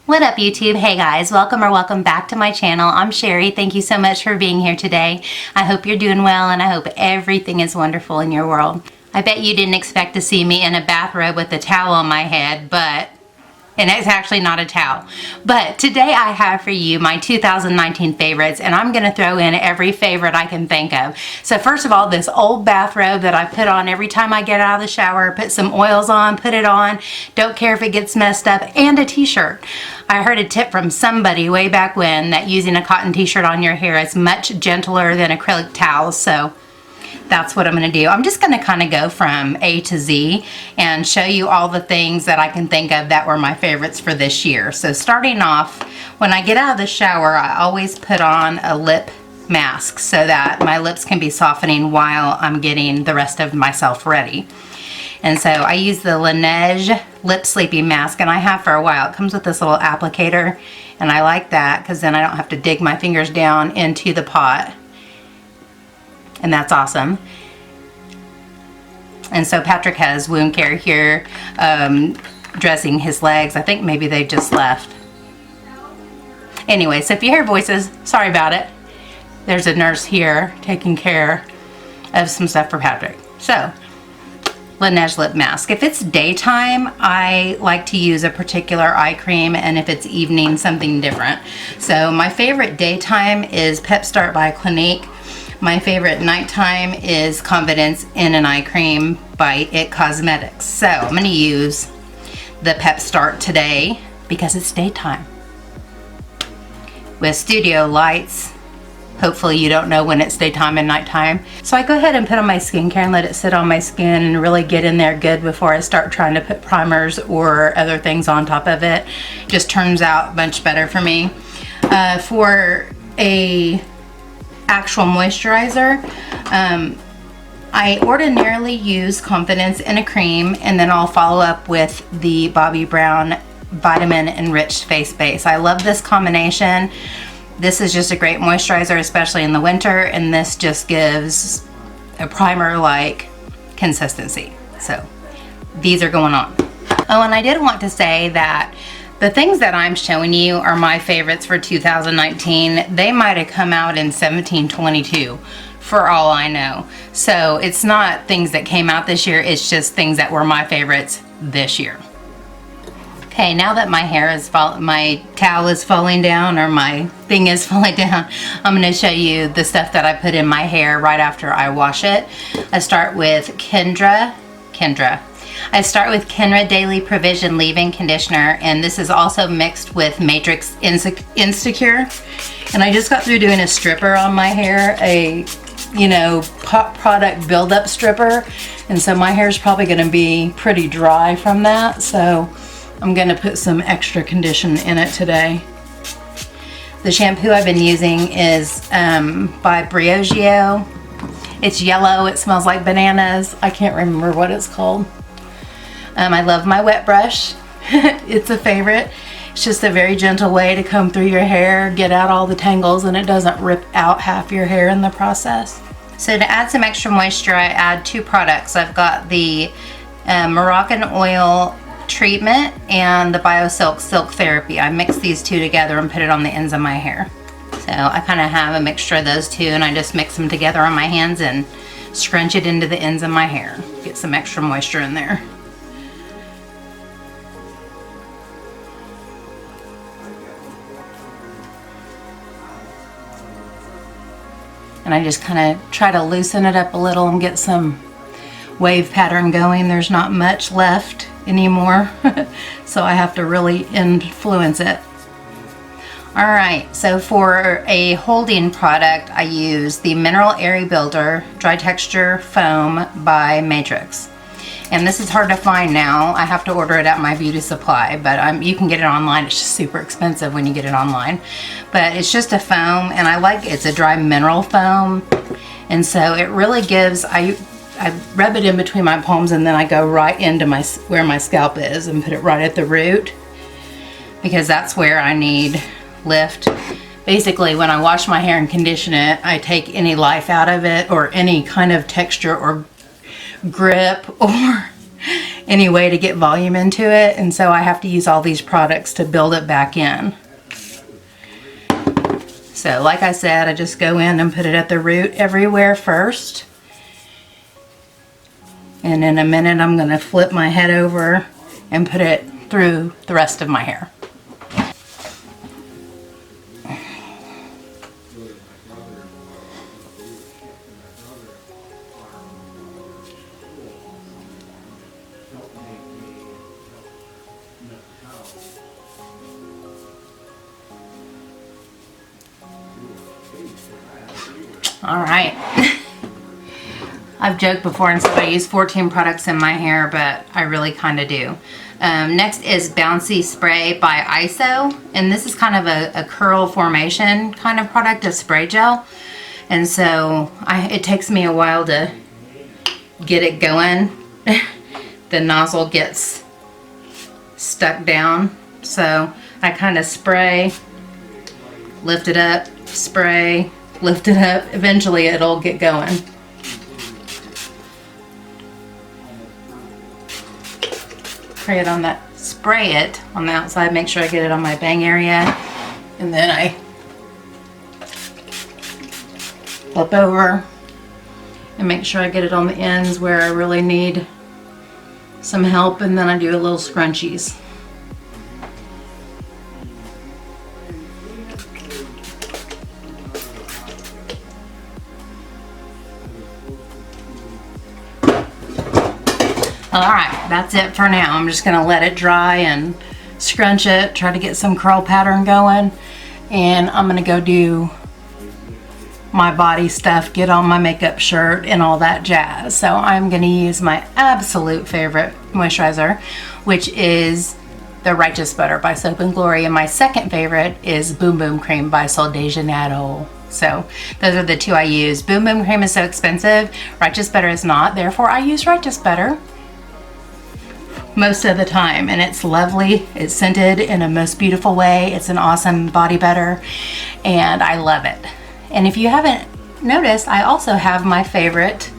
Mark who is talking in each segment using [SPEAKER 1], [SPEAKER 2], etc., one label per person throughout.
[SPEAKER 1] What up YouTube? Hey guys, welcome back to my channel. I'm Sherry. Thank you so much for being here today. I hope you're doing well and I hope everything is wonderful in your world. I bet you didn't expect to see me in a bathrobe with a towel on my head, and it's actually not a towel. But today I have for you my 2019 favorites, and I'm gonna throw in every favorite I can think of. So first of all, this old bathrobe that I put on every time I get out of the shower, put some oils on, put it on, don't care if it gets messed up, and a t-shirt. I heard a tip from somebody way back when that using a cotton t-shirt on your hair is much gentler than acrylic towels, so that's what I'm going to do. I'm just going to kind of go from A to Z and show you all the things that I can think of that were my favorites for this year. So starting off, when I get out of the shower, I always put on a lip mask so that my lips can be softening while I'm getting the rest of myself ready. And so I use the Laneige lip sleeping mask, and I have for a while. It comes with this little applicator, and I like that because then I don't have to dig my fingers down into the pot. And that's awesome. And so Patrick has wound care here, dressing his legs. I think maybe they just left. Anyway, so if you hear voices, sorry about it. There's a nurse here taking care of some stuff for Patrick. So, Laneige lip mask. If it's daytime, I like to use a particular eye cream, and if it's evening, something different. So my favorite daytime is Pep Start by Clinique. My favorite nighttime is Confidence in an Eye Cream by It Cosmetics. So I'm going to use the Pep Start today because it's daytime. With studio lights, hopefully you don't know when it's daytime and nighttime. So I go ahead and put on my skincare and let it sit on my skin and really get in there good before I start trying to put primers or other things on top of it. Just turns out much better for me. For a actual moisturizer, I ordinarily use Confidence in a cream, and then I'll follow up with the Bobbi Brown Vitamin Enriched Face Base. I love this combination. This is just a great moisturizer, especially in the winter, and this just gives a primer-like consistency. So these are going on. Oh, and I did want to say that the things that I'm showing you are my favorites for 2019. They might have come out in 1722 for all I know. So it's not things that came out this year, it's just things that were my favorites this year. Okay, now that my towel is falling down, or my thing is falling down, I'm going to show you the stuff that I put in my hair right after I wash it. I start with Kenra Daily Provision Leave-In Conditioner, and this is also mixed with Matrix Insecure. And I just got through doing a stripper on my hair, a pop product buildup stripper, and so my hair is probably going to be pretty dry from that, so I'm going to put some extra condition in it today. The shampoo I've been using is by Briogeo. It's yellow, it smells like bananas. I can't remember what it's called. I love my wet brush. It's a favorite. It's just a very gentle way to comb through your hair, get out all the tangles, and it doesn't rip out half your hair in the process. So to add some extra moisture, I add two products. I've got the Moroccan Oil Treatment and the BioSilk Silk Therapy. I mix these two together and put it on the ends of my hair. So I kind of have a mixture of those two, and I just mix them together on my hands and scrunch it into the ends of my hair. Get some extra moisture in there. And I just kind of try to loosen it up a little and get some wave pattern going. There's not much left anymore, so I have to really influence it. Alright, so for a holding product, I use the Mineral Airy Builder Dry Texture Foam by Matrix. And this is hard to find now. I have to order it at my beauty supply, but you can get it online. It's just super expensive when you get it online. But it's just a foam, and I like it's a dry mineral foam. And so it really gives, I rub it in between my palms, and then I go right into where my scalp is and put it right at the root, because that's where I need lift. Basically, when I wash my hair and condition it, I take any life out of it, or any kind of texture or grip or any way to get volume into it, and so I have to use all these products to build it back in. So like I said, I just go in and put it at the root everywhere first. And in a minute I'm going to flip my head over and put it through the rest of my hair. All right. I've joked before and said I use 14 products in my hair, but I really kind of do. Next is Bouncy Spray by ISO, and this is kind of a curl formation kind of product, a spray gel. And so it takes me a while to get it going. The nozzle gets stuck down, so I kind of spray, lift it up, spray, lift it up. Eventually it'll get going. Spray it on the outside, make sure I get it on my bang area, and then I flip over and make sure I get it on the ends where I really need some help, and then I do a little scrunchies. Alright, that's it for now. I'm just going to let it dry and scrunch it, try to get some curl pattern going, and I'm going to go do my body stuff, get on my makeup shirt and all that jazz. So I'm going to use my absolute favorite moisturizer, which is the Righteous Butter by Soap & Glory, and my second favorite is Boom Boom Cream by Sol de Janeiro. So those are the two I use. Boom Boom Cream is so expensive, Righteous Butter is not, therefore I use Righteous Butter most of the time, and it's lovely. It's scented in a most beautiful way. It's an awesome body butter and I love it. And if you haven't noticed, I also have my favorite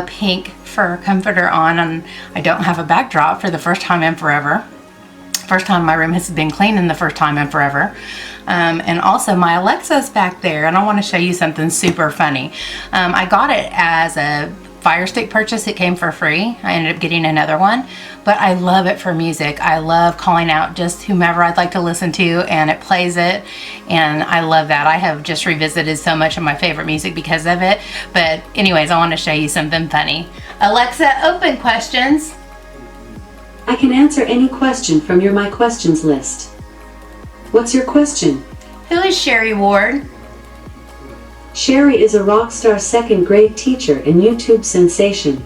[SPEAKER 1] pink fur comforter on, and I don't have a backdrop for the first time in forever. First time my room has been clean in the first time in forever. And also my Alexa's back there, and I want to show you something super funny. I got it as a Fire Stick purchase. It came for free. I ended up getting another one, but I love it for music. I love calling out just whomever I'd like to listen to, and it plays it, and I love that. I have just revisited so much of my favorite music because of it. But anyways, I want to show you something funny. Alexa, open questions.
[SPEAKER 2] I can answer any question from your My Questions list. What's your question?
[SPEAKER 1] Who is Sherri Ward?
[SPEAKER 2] Sherri is a rock star second grade teacher and YouTube sensation.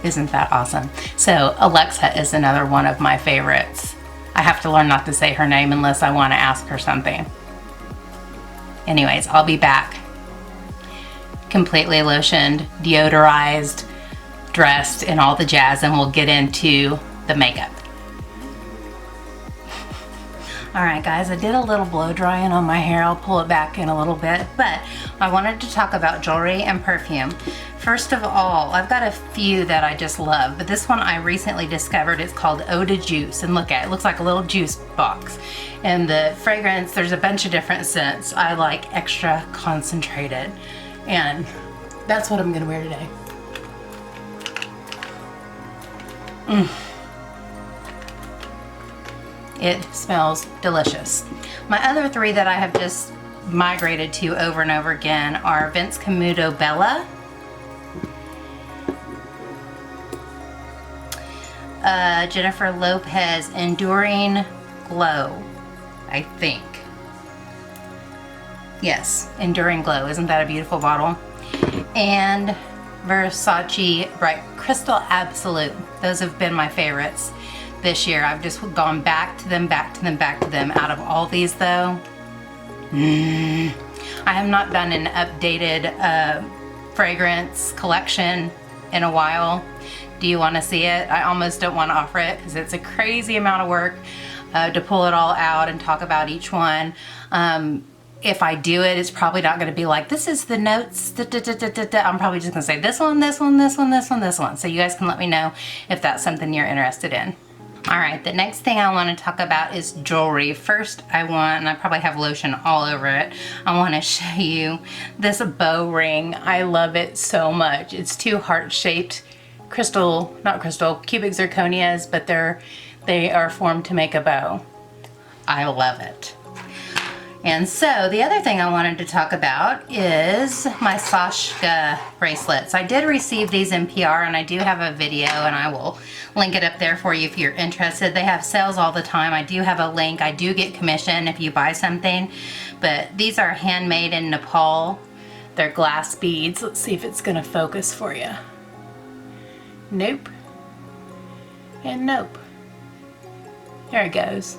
[SPEAKER 1] Isn't that awesome? So Alexa is another one of my favorites. I have to learn not to say her name unless I want to ask her something. Anyways, I'll be back. Completely lotioned, deodorized, dressed, and all the jazz, and we'll get into the makeup. Alright guys, I did a little blow drying on my hair. I'll pull it back in a little bit, but I wanted to talk about jewelry and perfume. First of all, I've got a few that I just love, but this one I recently discovered. It's called Eau de Juice, and look at it, it looks like a little juice box. And the fragrance, there's a bunch of different scents. I like extra concentrated, and that's what I'm gonna wear today. It smells delicious. My other three that I have just migrated to over and over again are Vince Camuto Bella, Jennifer Lopez Enduring Glow, I think. Yes, Enduring Glow. Isn't that a beautiful bottle? And Versace Bright Crystal Absolute. Those have been my favorites this year. I've just gone back to them. Out of all these though, I have not done an updated fragrance collection in a while. Do you want to see it? I almost don't want to offer it because it's a crazy amount of work to pull it all out and talk about each one. if I do it, it's probably not going to be like, this is the notes. I'm probably just going to say this one, this one, this one, this one, this one. So you guys can let me know if that's something you're interested in. All right, the next thing I want to talk about is jewelry. First, and I probably have lotion all over it, I want to show you this bow ring. I love it so much. It's 2 heart-shaped cubic zirconias, but they are formed to make a bow. I love it. And so the other thing I wanted to talk about is my Sashka bracelets. I did receive these in PR, and I do have a video, and I will link it up there for you if you're interested. They have sales all the time. I do have a link. I do get commission if you buy something, but these are handmade in Nepal. They're glass beads. Let's see if it's gonna focus for you. Nope. And nope. There it goes.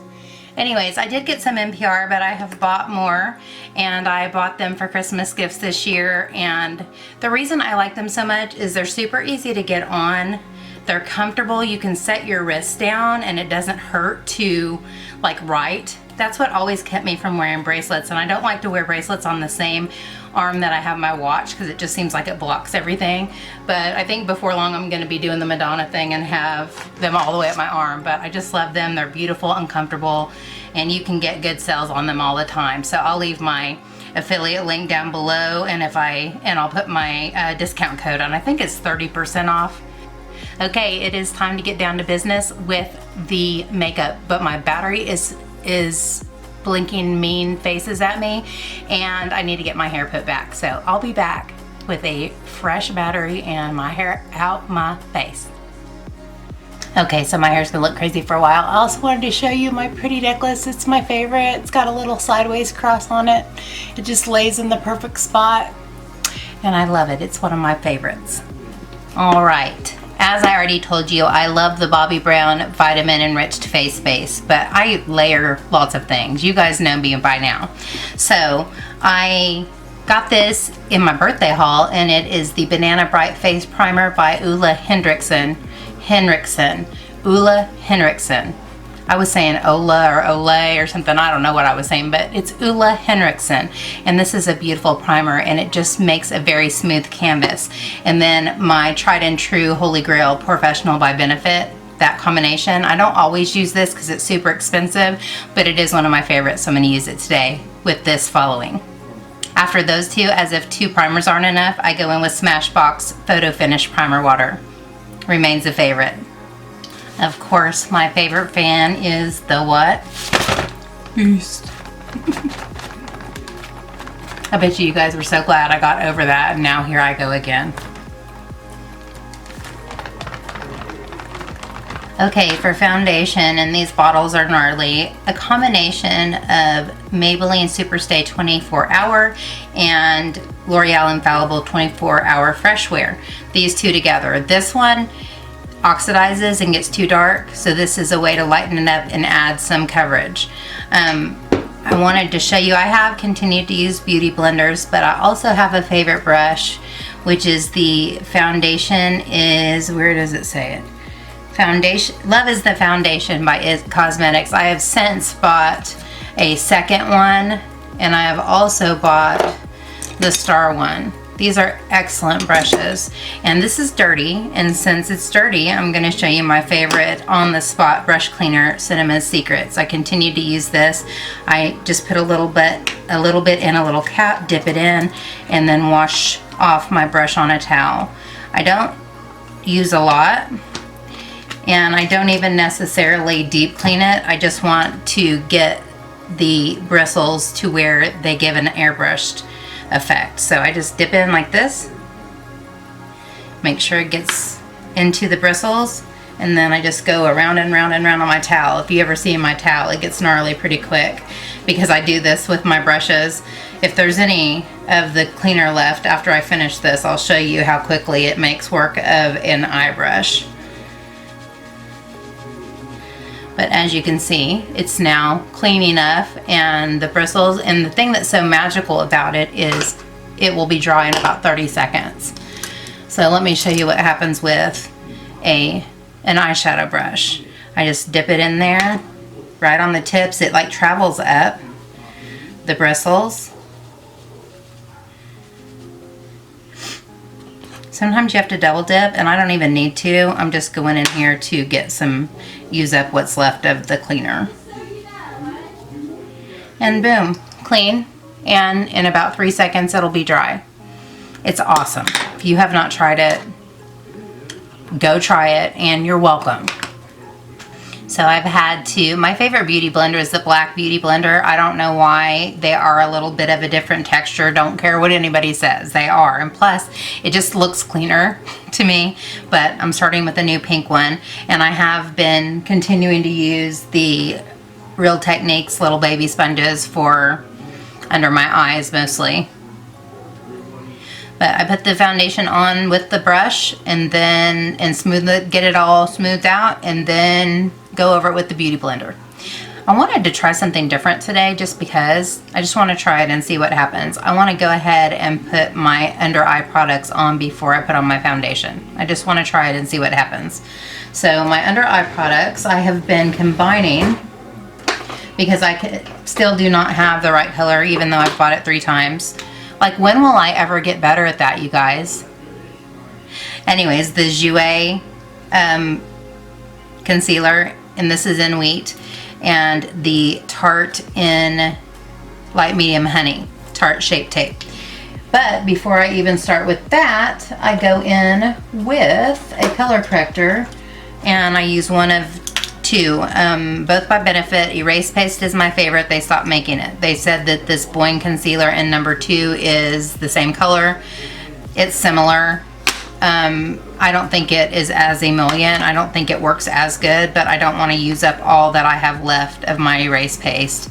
[SPEAKER 1] Anyways, I did get some NPR, but I have bought more, and I bought them for Christmas gifts this year. And the reason I like them so much is they're super easy to get on. They're comfortable. You can set your wrist down and it doesn't hurt to write. That's what always kept me from wearing bracelets, and I don't like to wear bracelets on the same arm that I have my watch because it just seems like it blocks everything. But I think before long I'm going to be doing the Madonna thing and have them all the way up my arm. But I just love them. They're beautiful and comfortable, and you can get good sales on them all the time. So I'll leave my affiliate link down below, and I'll put my discount code on. I think it's 30% off. Okay, it is time to get down to business with the makeup, but my battery is blinking mean faces at me, and I need to get my hair put back. So I'll be back with a fresh battery and my hair out my face. Okay, so my hair's gonna look crazy for a while. I also wanted to show you my pretty necklace. It's my favorite. It's got a little sideways cross on it. It just lays in the perfect spot, and I love it. It's one of my favorites. All right. As I already told you, I love the Bobbi Brown Vitamin Enriched Face Base, but I layer lots of things. You guys know me by now. So I got this in my birthday haul, and it is the Banana Bright Face Primer by Ulla Henriksen. Ulla Henriksen. I was saying Ola or Olay or something. I don't know what I was saying, but it's Ulla Henriksen. And this is a beautiful primer, and it just makes a very smooth canvas. And then my tried and true Holy Grail Professional by Benefit, that combination. I don't always use this because it's super expensive, but it is one of my favorites, so I'm going to use it today with this following. After those two, as if 2 primers aren't enough, I go in with Smashbox Photo Finish Primer Water. Remains a favorite. Of course, my favorite fan is the what? Beast. I bet you guys were so glad I got over that, and now here I go again. Okay, for foundation, and these bottles are gnarly, a combination of Maybelline Superstay 24 Hour and L'Oreal Infallible 24 Hour Fresh Wear. These two together. This one oxidizes and gets too dark, so this is a way to lighten it up and add some coverage. I wanted to show you, I have continued to use beauty blenders, but I also have a favorite brush, which is the foundation where does it say it? Foundation, Love is the Foundation by It Cosmetics. I have since bought a second one, and I have also bought the Star one. These are excellent brushes, and this is dirty, and since it's dirty, I'm going to show you my favorite on the spot brush cleaner, Cinema Secrets. I continue to use this. I just put a little bit in a little cap, dip it in, and then wash off my brush on a towel. I don't use a lot, and I don't even necessarily deep clean it. I just want to get the bristles to where they give an airbrushed effect. So I just dip in like this, make sure it gets into the bristles, and then I just go around and round and round on my towel. If you ever see my towel, it gets gnarly pretty quick because I do this with my brushes. If there's any of the cleaner left after I finish this, I'll show you how quickly it makes work of an eye brush. But as you can see, it's now clean enough, and the bristles, and the thing that's so magical about it is it will be dry in about 30 seconds. So let me show you what happens with an eyeshadow brush. I just dip it in there, right on the tips. It like travels up the bristles. Sometimes you have to double dip, and I don't even need to. I'm just going in here to use up what's left of the cleaner. And boom, clean. And in about 3 seconds, it'll be dry. It's awesome. If you have not tried it, go try it, and you're welcome. So I've had my favorite beauty blender is the black beauty blender. I don't know why. They are a little bit of a different texture. Don't care what anybody says. They are. And plus, it just looks cleaner to me. But I'm starting with the new pink one. And I have been continuing to use the Real Techniques little baby sponges for under my eyes mostly. But I put the foundation on with the brush and get it all smoothed out, and then go over it with the beauty blender. I wanted to try something different today just because I just want to try it and see what happens. I want to go ahead and put my under eye products on before I put on my foundation. I just want to try it and see what happens. So my under eye products I have been combining because I still do not have the right color even though I've bought it 3 times. Like, when will I ever get better at that, you guys? Anyways, the Jouer concealer, and this is in wheat, and the Tarte in light medium honey, Tarte Shape Tape. But before I even start with that, I go in with a color corrector, and I use one of 2, both by Benefit. Erase Paste is my favorite. They stopped making it. They said that this Boing concealer in number 2 is the same color. It's similar. I don't think it is as emollient. I don't think it works as good, but I don't want to use up all that I have left of my Erase Paste.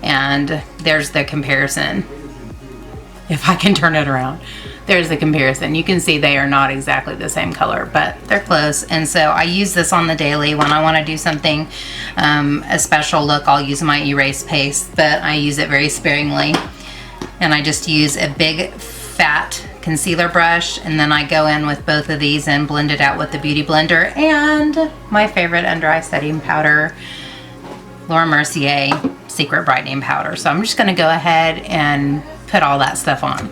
[SPEAKER 1] And there's the comparison. If I can turn it around. There's the comparison. You can see they are not exactly the same color, but they're close. And so I use this on the daily. When I want to do something, a special look, I'll use my Erase Paste, but I use it very sparingly. And I just use a big fat concealer brush, and then I go in with both of these and blend it out with the Beauty Blender and my favorite under eye setting powder, Laura Mercier Secret Brightening Powder. So I'm just going to go ahead and put all that stuff on.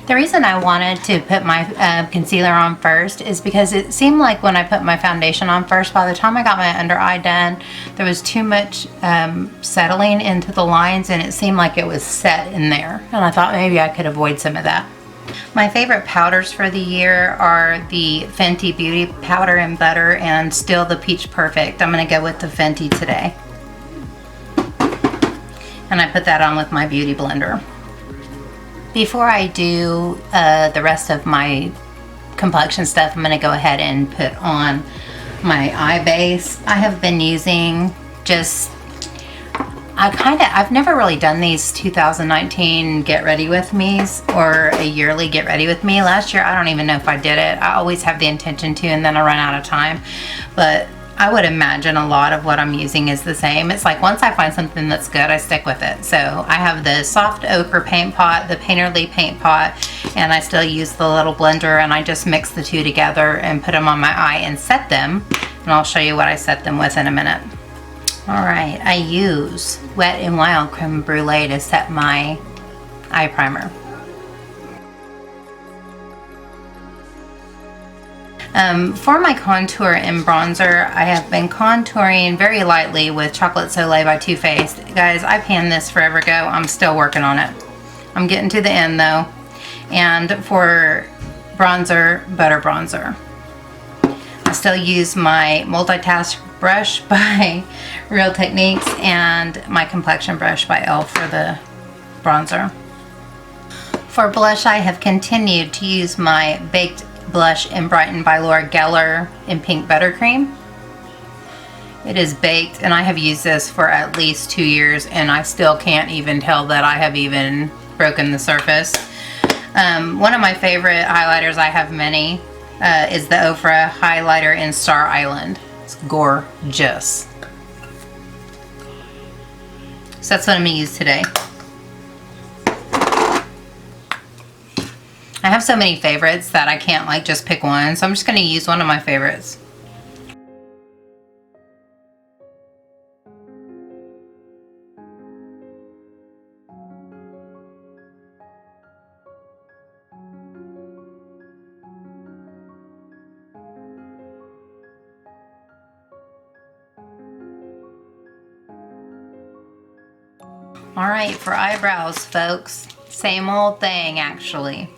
[SPEAKER 1] The reason I wanted to put my concealer on first is because it seemed like when I put my foundation on first, by the time I got my under eye done, there was too much settling into the lines, and it seemed like it was set in there. And I thought maybe I could avoid some of that. My favorite powders for the year are the Fenty Beauty Powder and Butter and still the Peach Perfect. I'm going to go with the Fenty today. And I put that on with my Beauty Blender. Before I do the rest of my complexion stuff, I'm going to go ahead and put on my eye base. I have been using I've never really done these 2019 get ready with me's or a yearly get ready with me. Last year, I don't even know if I did it. I always have the intention to, and then I run out of time. But I would imagine a lot of what I'm using is the same. It's like once I find something that's good, I stick with it. So I have the soft ochre paint pot, the Painterly paint pot, and I still use the little blender, and I just mix the 2 together and put them on my eye and set them. And I'll show you what I set them with in a minute. All right, I use Wet n Wild Creme Brulee to set my eye primer. For my contour and bronzer, I have been contouring very lightly with Chocolate Soleil by Too Faced. Guys, I panned this forever ago. I'm still working on it. I'm getting to the end though. And for bronzer, Butter Bronzer. I still use my multitask brush by Real Techniques and my complexion brush by Elle for the bronzer. For blush, I have continued to use my Baked Blush in Brighten by Laura Geller in Pink Buttercream. It is baked, and I have used this for at least 2 years, and I still can't even tell that I have even broken the surface. One of my favorite highlighters, I have many, is the Ofra highlighter in Star Island. It's gorgeous. So that's what I'm going to use today. I have so many favorites that I can't like just pick one, so I'm just going to use one of my favorites. All right, for eyebrows, folks, same old thing actually.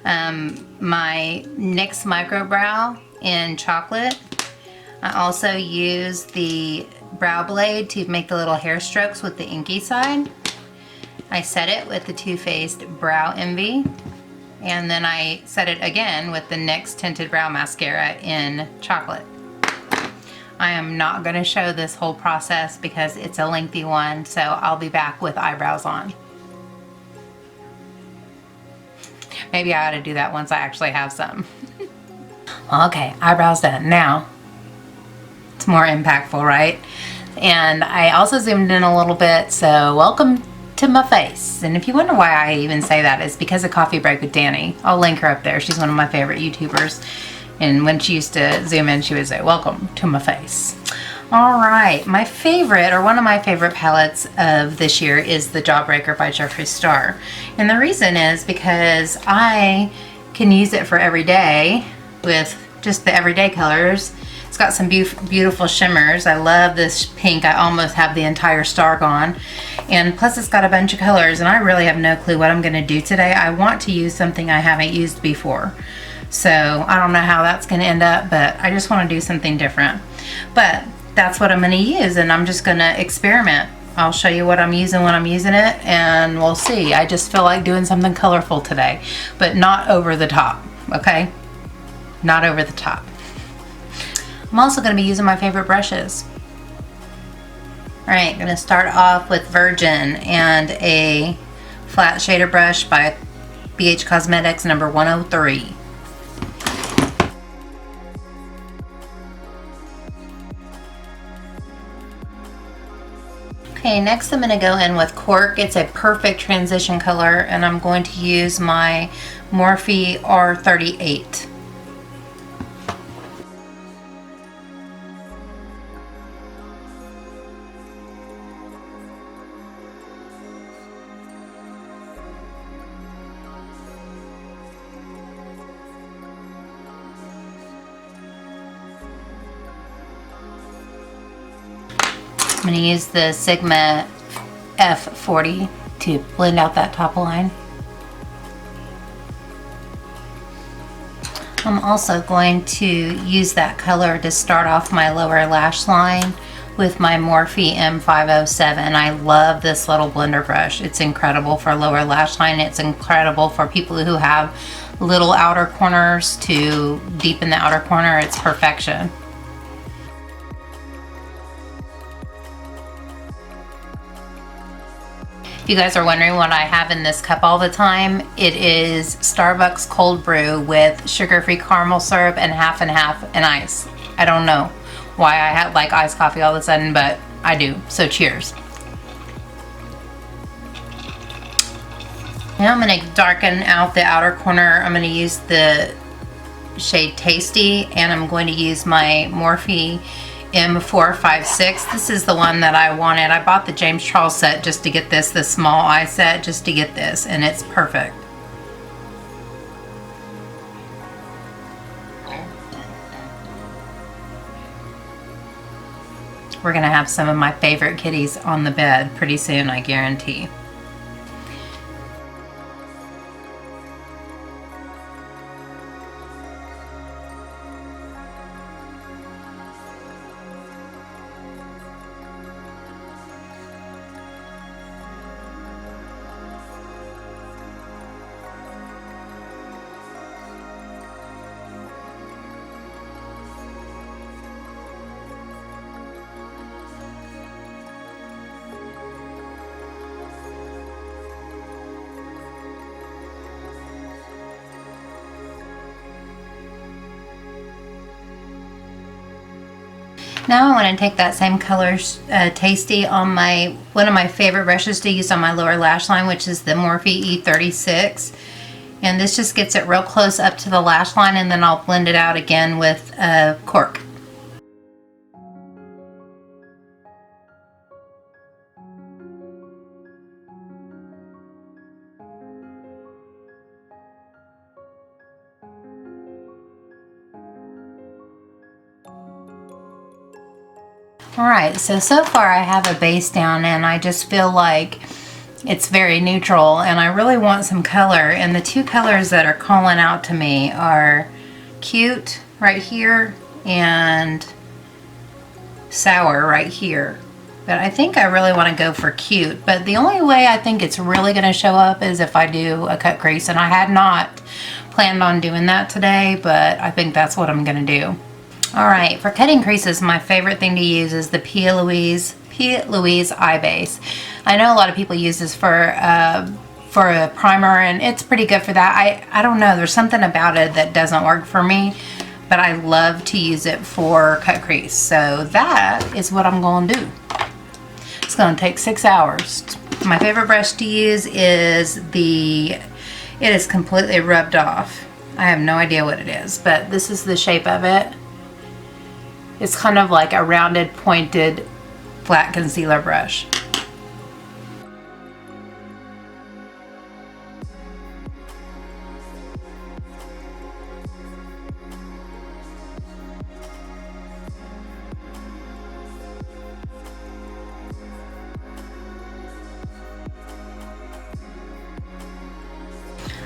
[SPEAKER 1] My NYX Micro Brow in chocolate. I also use the brow blade to make the little hair strokes with the inky side. I set it with the Too Faced Brow Envy, and then I set it again with the NYX Tinted Brow Mascara in chocolate. I am not going to show this whole process because it's a lengthy one, so I'll be back with eyebrows on. Maybe I ought to do that once I actually have some. Okay, eyebrows done. Now, it's more impactful, right? And I also zoomed in a little bit, so welcome to my face. And if you wonder why I even say that, it's because of Coffee Break with Danny. I'll link her up there. She's one of my favorite YouTubers. And when she used to zoom in, she would say, welcome to my face. All right, my favorite, or one of my favorite palettes of this year is the Jawbreaker by Jeffree Star. And the reason is because I can use it for every day with just the everyday colors. It's got some beautiful shimmers. I love this pink. I almost have the entire star gone. And plus it's got a bunch of colors, and I really have no clue what I'm gonna do today. I want to use something I haven't used before. So I don't know how that's gonna end up, but I just wanna do something different. But that's what I'm gonna use, and I'm just gonna experiment. I'll show you what I'm using when I'm using it, and we'll see. I just feel like doing something colorful today, but not over the top, okay? Not over the top. I'm also gonna be using my favorite brushes. All right, I'm gonna start off with Virgin and a flat shader brush by BH Cosmetics number 103. Okay, next I'm going to go in with Cork. It's a perfect transition color, and I'm going to use my Morphe R38. I'm going to use the Sigma F40 to blend out that top line. I'm also going to use that color to start off my lower lash line with my Morphe M507. I love this little blender brush. It's incredible for lower lash line. It's incredible for people who have little outer corners to deepen the outer corner. It's perfection. If you guys are wondering what I have in this cup all the time, it is Starbucks cold brew with sugar-free caramel syrup and half and ice. I don't know why I have like iced coffee all of a sudden, but I do. So cheers. Now I'm going to darken out the outer corner. I'm going to use the shade Tasty, and I'm going to use my Morphe M456. This is the one that I wanted. I bought the James Charles set just to get this, the small eye set, just to get this, and it's perfect. We're gonna have some of my favorite kitties on the bed pretty soon, I guarantee. Now I want to take that same color Tasty on one of my favorite brushes to use on my lower lash line, which is the Morphe E36. And this just gets it real close up to the lash line, and then I'll blend it out again with Cork. Alright, so far I have a base down, and I just feel like It's very neutral, and I really want some color, and the two colors that are calling out to me are Cute right here and Sour right here. But I think I really want to go for Cute, but the only way I think it's really going to show up is if I do a cut crease, and I had not planned on doing that today, but I think that's what I'm going to do. Alright, for cutting creases, my favorite thing to use is the P. Louise Eye Base. I know a lot of people use this for a primer, and it's pretty good for that. I don't know, there's something about it that doesn't work for me, but I love to use it for cut crease. So that is what I'm going to do. It's going to take 6 hours. My favorite brush to use is it is completely rubbed off. I have no idea what it is, but this is the shape of it. It's kind of like a rounded, pointed, flat concealer brush.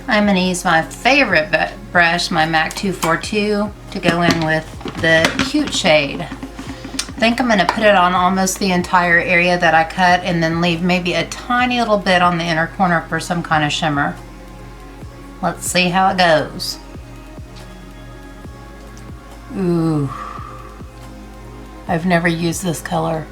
[SPEAKER 1] I'm going to use my favorite brush, my MAC 242, to go in with the Cute shade. I think I'm going to put it on almost the entire area that I cut, and then leave maybe a tiny little bit on the inner corner for some kind of shimmer. Let's see how it goes. Ooh, I've never used this color.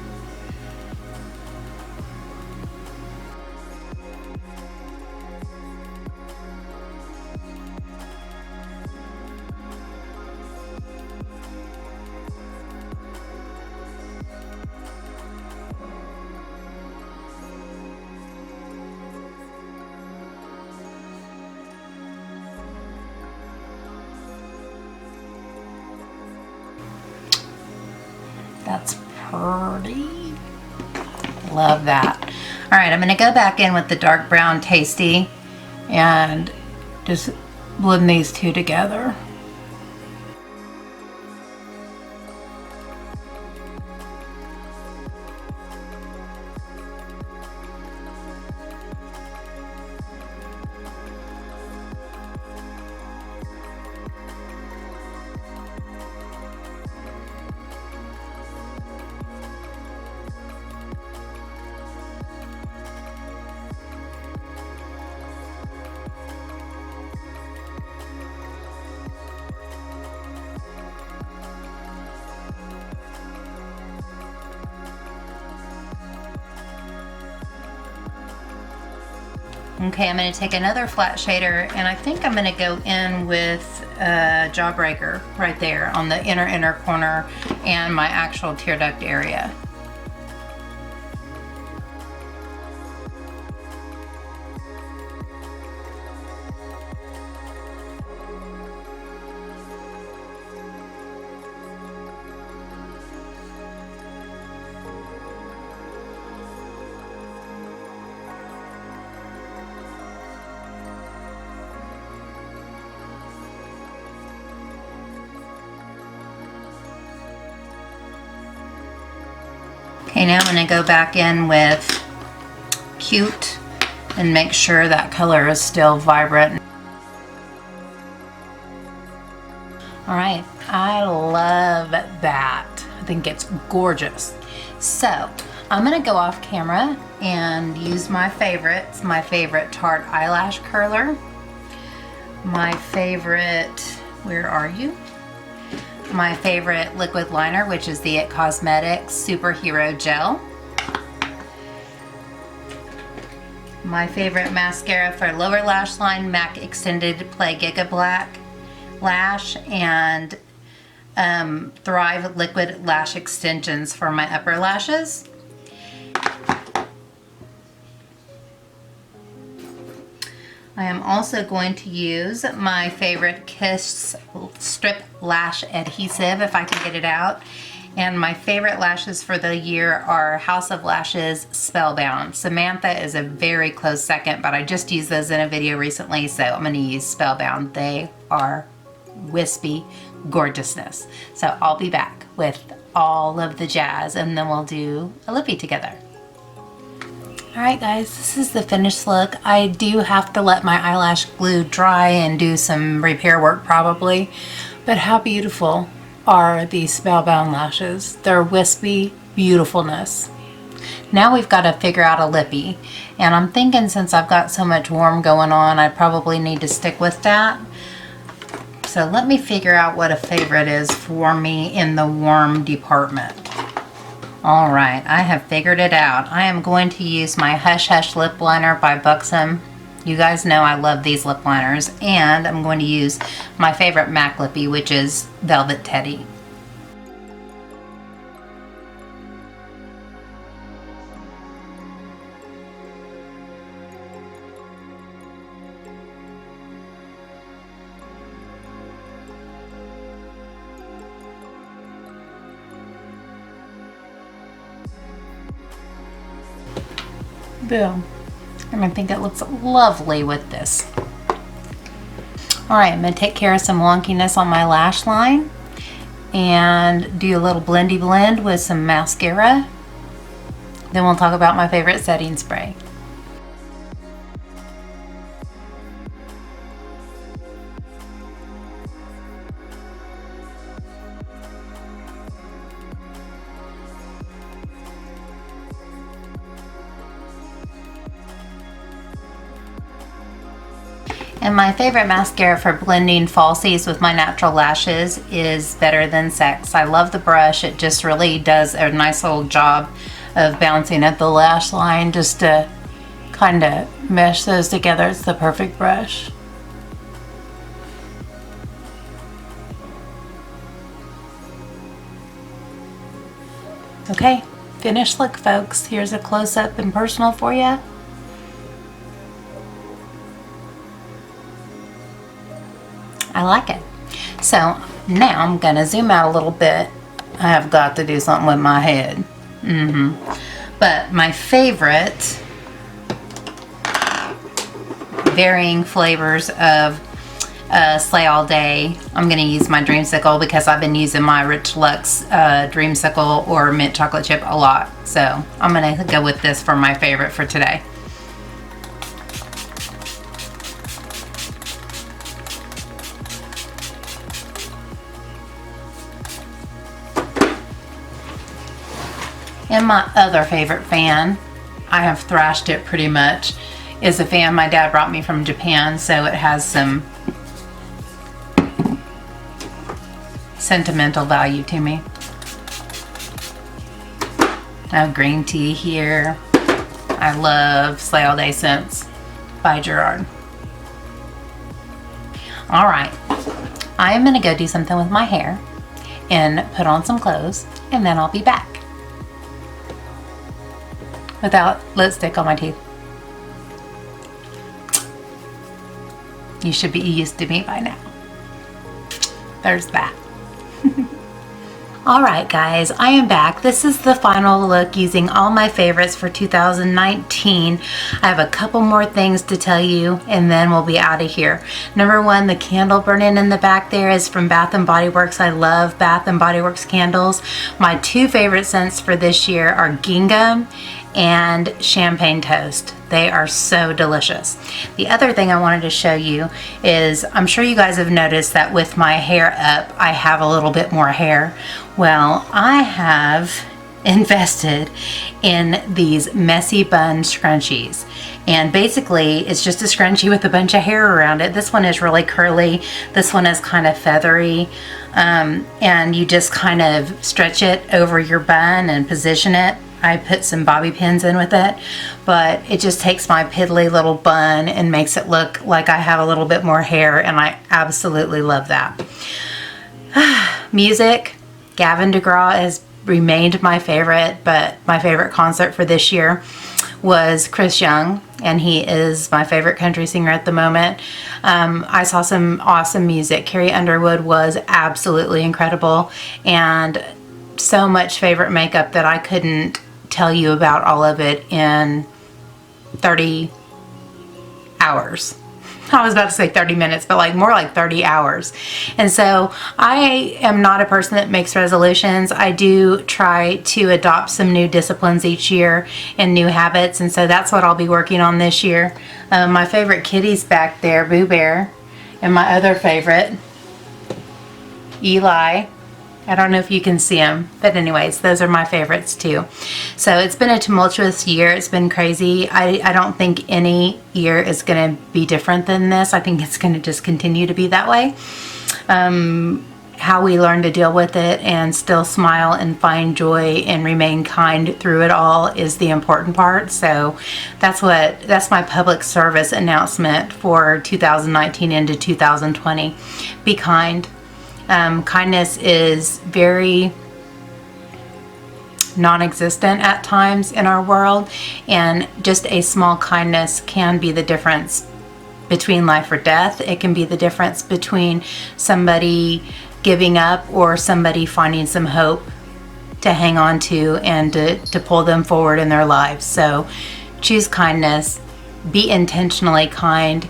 [SPEAKER 1] That's pretty. Love that. All right, I'm going to go back in with the dark brown Tasty and just blend these two together. Okay, I'm going to take another flat shader, and I think I'm going to go in with Jawbreaker right there on the inner corner and my actual tear duct area. Okay, now I'm going to go back in with Cute and make sure that color is still vibrant. Alright, I love that. I think it's gorgeous. So, I'm going to go off camera and use my favorites. My favorite Tarte eyelash curler. My favorite, where are you? My favorite liquid liner, which is the IT Cosmetics Superhero Gel. My favorite mascara for lower lash line, MAC Extended Play Giga Black Lash, and Thrive Liquid Lash Extensions for my upper lashes. I am also going to use my favorite Kiss Strip Lash Adhesive, if I can get it out. And my favorite lashes for the year are House of Lashes Spellbound. Samantha is a very close second, but I just used those in a video recently, so I'm going to use Spellbound. They are wispy gorgeousness. So I'll be back with all of the jazz, and then we'll do a lippy together. Alright guys, this is the finished look. I do have to let my eyelash glue dry and do some repair work probably, but how beautiful are these spellbound lashes. They're wispy beautifulness. Now we've got to figure out a lippy, and I'm thinking since I've got so much warm going on, I probably need to stick with that. So let me figure out what a favorite is for me in the warm department. All right, I have figured it out. I am going to use my Hush Hush lip liner by Buxom. You guys know I love these lip liners, and I'm going to use my favorite MAC lippy, which is Velvet Teddy. Boom. And I think it looks lovely with this. Alright, I'm going to take care of some wonkiness on my lash line and do a little blendy blend with some mascara. Then we'll talk about my favorite setting spray. And my favorite mascara for blending falsies with my natural lashes is Better Than Sex. I love the brush. It just really does a nice little job of bouncing at the lash line just to kind of mesh those together. It's the perfect brush. Okay, finished look folks. Here's a close-up and personal for you. I like it. So now I'm gonna zoom out a little bit. I have got to do something with my head. But my favorite varying flavors of Slay All Day, I'm gonna use my Dreamsicle because I've been using my Rich Luxe Dreamsicle or Mint Chocolate Chip a lot. So I'm gonna go with this for my favorite for today. And my other favorite fan, I have thrashed it pretty much, is a fan my dad brought me from Japan, so it has some sentimental value to me. I have green tea here. I love Slay All Day Scents by Gerard. Alright, I am going to go do something with my hair and put on some clothes, and then I'll be back. Without lipstick on my teeth. You should be used to me by now. There's that. Alright guys, I am back. This is the final look using all my favorites for 2019. I have a couple more things to tell you and then we'll be out of here. Number one, the candle burning in the back there is from Bath & Body Works. I love Bath & Body Works candles. My two favorite scents for this year are Gingham and Champagne Toast. They are so delicious. The other thing I wanted to show you is, I'm sure you guys have noticed that with my hair up, I have a little bit more hair. Well, I have invested in these messy bun scrunchies. And basically, it's just a scrunchie with a bunch of hair around it. This one is really curly. This one is kind of feathery. And you just kind of stretch it over your bun and position it. I put some bobby pins in with it, but it just takes my piddly little bun and makes it look like I have a little bit more hair, and I absolutely love that. Music, Gavin DeGraw has remained my favorite, but my favorite concert for this year was Chris Young, and he is my favorite country singer at the moment. I saw some awesome music. Carrie Underwood was absolutely incredible, and so much favorite makeup that I couldn't tell you about all of it in 30 hours. I was about to say 30 minutes, but like more like 30 hours. And so I am not a person that makes resolutions. I do try to adopt some new disciplines each year and new habits. And so that's what I'll be working on this year. My favorite kitty's back there, Boo Bear, and my other favorite, Eli. I don't know if you can see them, but anyways, those are my favorites too. So it's been a tumultuous year. It's been crazy. I don't think any year is going to be different than this. I think it's going to just continue to be that way. How we learn to deal with it and still smile and find joy and remain kind through it all is the important part. So that's my public service announcement for 2019 into 2020. Be kind. Kindness is very non-existent at times in our world, and just a small kindness can be the difference between life or death. It can be the difference between somebody giving up or somebody finding some hope to hang on to and to pull them forward in their lives. So choose kindness, be intentionally kind.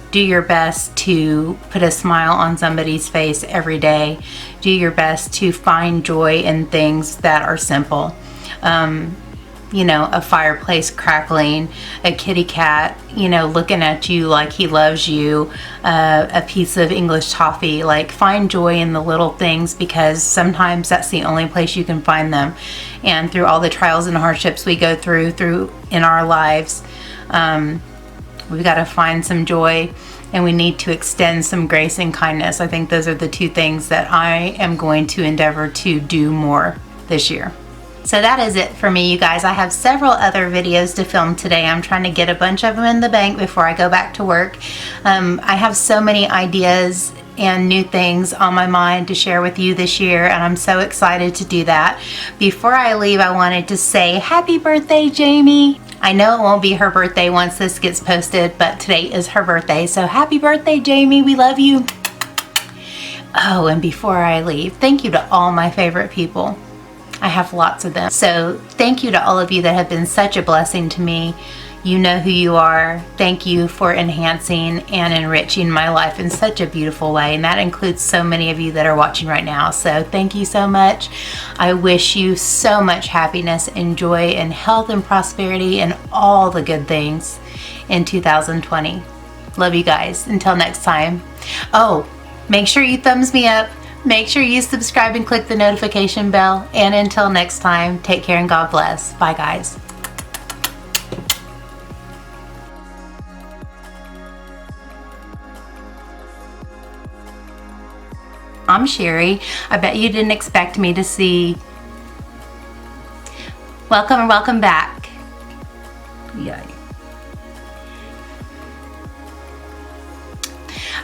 [SPEAKER 1] Do your best to put a smile on somebody's face every day. Do your best to find joy in things that are simple. You know, a fireplace crackling, a kitty cat, you know, looking at you like he loves you, a piece of English toffee. Like, find joy in the little things, because sometimes that's the only place you can find them. And through all the trials and hardships we go through in our lives, we've got to find some joy, and we need to extend some grace and kindness. I think those are the two things that I am going to endeavor to do more this year. So that is it for me, you guys. I have several other videos to film today. I'm trying to get a bunch of them in the bank before I go back to work. I have so many ideas and new things on my mind to share with you this year, and I'm so excited to do that. Before I leave, I wanted to say happy birthday, Jamie. I know it won't be her birthday once this gets posted, but today is her birthday. So happy birthday, Jamie. We love you. Oh, and before I leave, thank you to all my favorite people. I have lots of them. So thank you to all of you that have been such a blessing to me. You know who you are. Thank you for enhancing and enriching my life in such a beautiful way. And that includes so many of you that are watching right now. So thank you so much. I wish you so much happiness and joy and health and prosperity and all the good things in 2020. Love you guys. Until next time. Oh, make sure you thumbs me up. Make sure you subscribe and click the notification bell. And until next time, take care and God bless. Bye, guys. I'm Sherry. I bet you didn't expect me to see. Welcome and welcome back. Yay.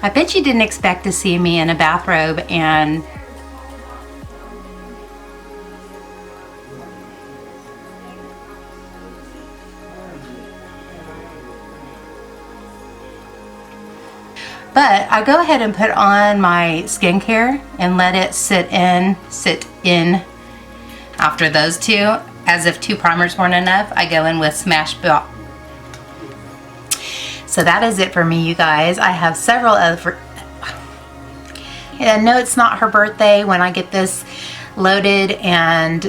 [SPEAKER 1] I bet you didn't expect to see me in a bathrobe and but I go ahead and put on my skincare and let it sit in after those two. As if 2 primers weren't enough, I go in with Smash Ball. So that is it for me, you guys. I have several other... And no, it's not her birthday when I get this loaded and